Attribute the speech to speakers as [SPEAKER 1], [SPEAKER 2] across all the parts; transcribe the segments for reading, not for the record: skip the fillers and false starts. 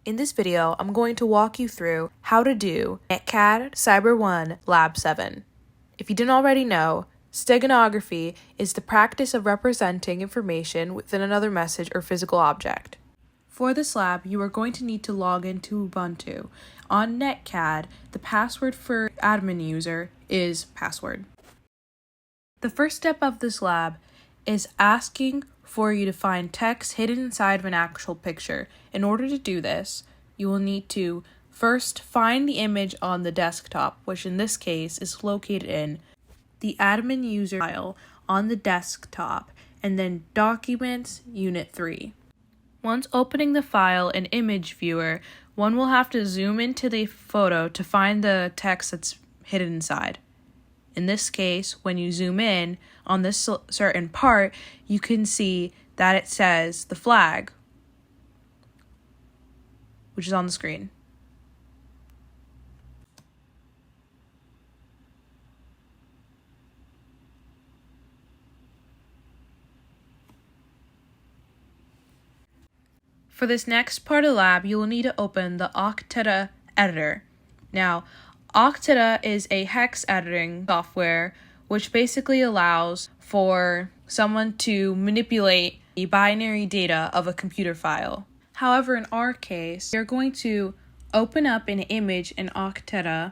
[SPEAKER 1] In this video, I'm going to walk you through how to do Netlab Cyber1 Lab 7. If you didn't already know, steganography is the practice of representing information within another message or physical object. For this lab, you are going to need to log into Ubuntu. On Netlab, the password for admin user is password. The first step of this lab is asking for you to find text hidden inside of an actual picture. In order to do this, you will need to first find the image on the desktop, which in this case is located in the admin user file on the desktop, and then Documents Unit 3. Once opening the file in Image Viewer, one will have to zoom into the photo to find the text that's hidden inside. In this case, when you zoom in on this certain part, you can see that it says the flag, which is on the screen. For this next part of the lab, you will need to open the ATHS editor. Now, ATHS is a hex editing software which basically allows for someone to manipulate the binary data of a computer file. However, in our case, we are going to open up an image in ATHS .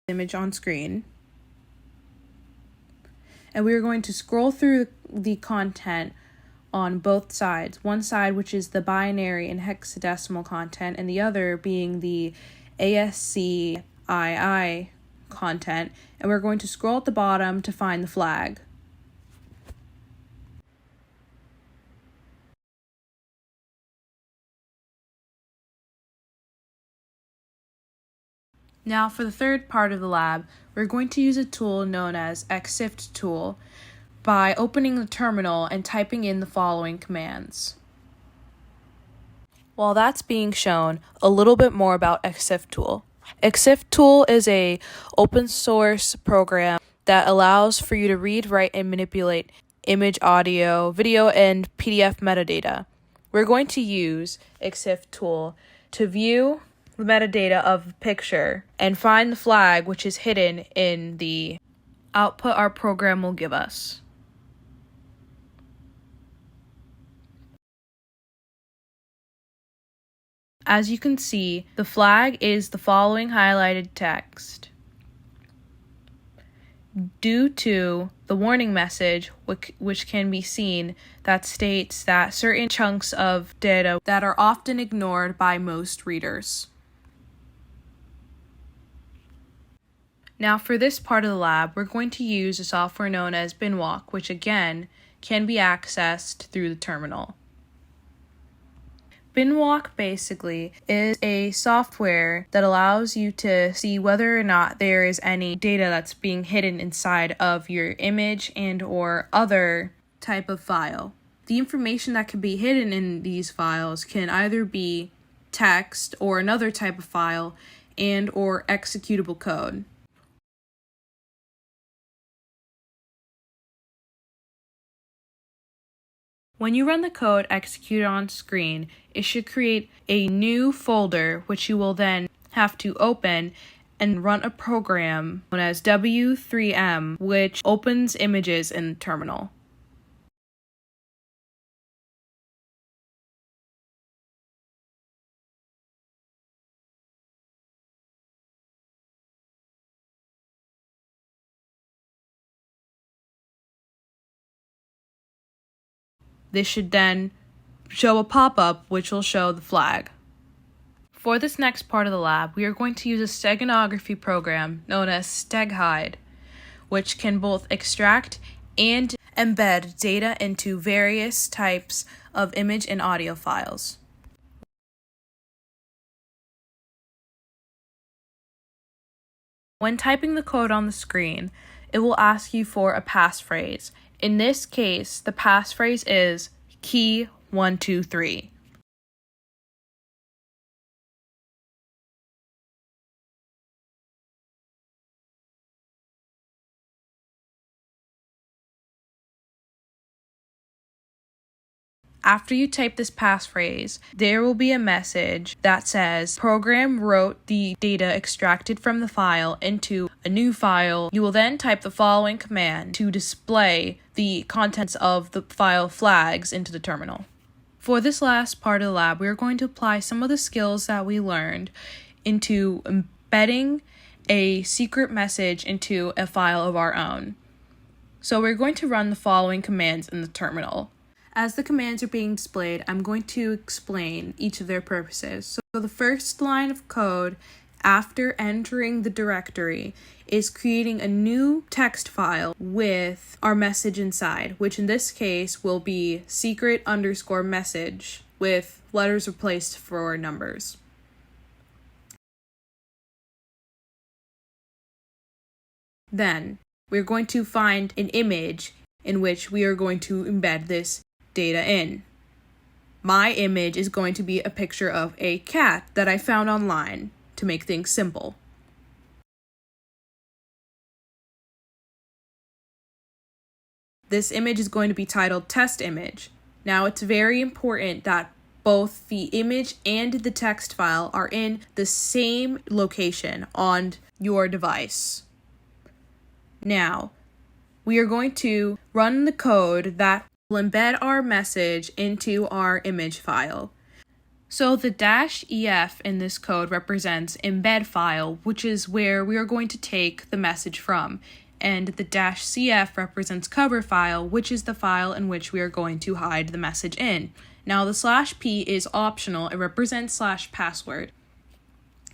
[SPEAKER 1] Image on screen. And we are going to scroll through the content on both sides. One side, which is the binary and hexadecimal content, and the other being the ASCII content. And we're going to scroll at the bottom to find the flag. Now for the third part of the lab, we're going to use a tool known as XSIFT tool by opening the terminal and typing in the following commands. While that's being shown, a little bit more about XSIFT tool. XSIFT tool is a open source program that allows for you to read, write, and manipulate image, audio, video, and PDF metadata. We're going to use XSIFT tool to view the metadata of a picture and find the flag which is hidden in the output our program will give us. As you can see, the flag is the following highlighted text. Due to the warning message, which can be seen, that states that certain chunks of data that are often ignored by most readers. Now for this part of the lab, we're going to use a software known as Binwalk, which again can be accessed through the terminal. Binwalk basically is a software that allows you to see whether or not there is any data that's being hidden inside of your image and or other type of file. The information that can be hidden in these files can either be text or another type of file and or executable code. When you run the code executed on screen, it should create a new folder which you will then have to open and run a program known as W3M, which opens images in the terminal. This should then show a pop-up which will show the flag. For this next part of the lab, we are going to use a steganography program known as StegHide, which can both extract and embed data into various types of image and audio files. When typing the code on the screen, it will ask you for a passphrase. In this case, the passphrase is key 123. After you type this passphrase, there will be a message that says program wrote the data extracted from the file into a new file. You will then type the following command to display the contents of the file flags into the terminal. For this last part of the lab, we are going to apply some of the skills that we learned into embedding a secret message into a file of our own. So we're going to run the following commands in the terminal. As the commands are being displayed, I'm going to explain each of their purposes. So the first line of code after entering the directory is creating a new text file with our message inside, which in this case will be secret_message with letters replaced for numbers. Then we're going to find an image in which we are going to embed this data in. My image is going to be a picture of a cat that I found online to make things simple. This image is going to be titled test image. Now it's very important that both the image and the text file are in the same location on your device. Now, we are going to run the code that will embed our message into our image file. So the -ef in this code represents embed file, which is where we are going to take the message from. And the -cf represents cover file, which is the file in which we are going to hide the message in. Now the /p is optional. It represents /password.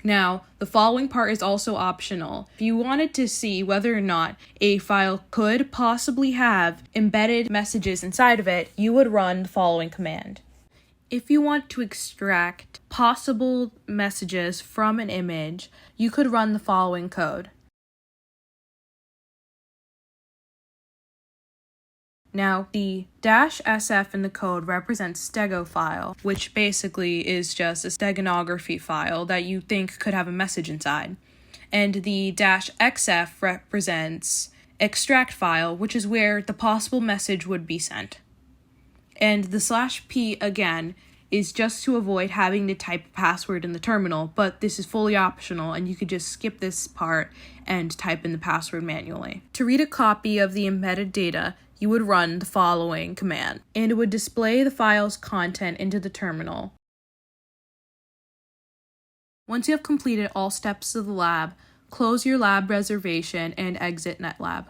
[SPEAKER 1] Now, the following part is also optional. If you wanted to see whether or not a file could possibly have embedded messages inside of it, you would run the following command. If you want to extract possible messages from an image, you could run the following code. Now, the -sf in the code represents stego file, which basically is just a steganography file that you think could have a message inside. And the -xf represents extract file, which is where the possible message would be sent. And the /p, again, is just to avoid having to type a password in the terminal, but this is fully optional and you could just skip this part and type in the password manually. To read a copy of the embedded data, you would run the following command, and it would display the file's content into the terminal. Once you have completed all steps of the lab, close your lab reservation and exit Netlab.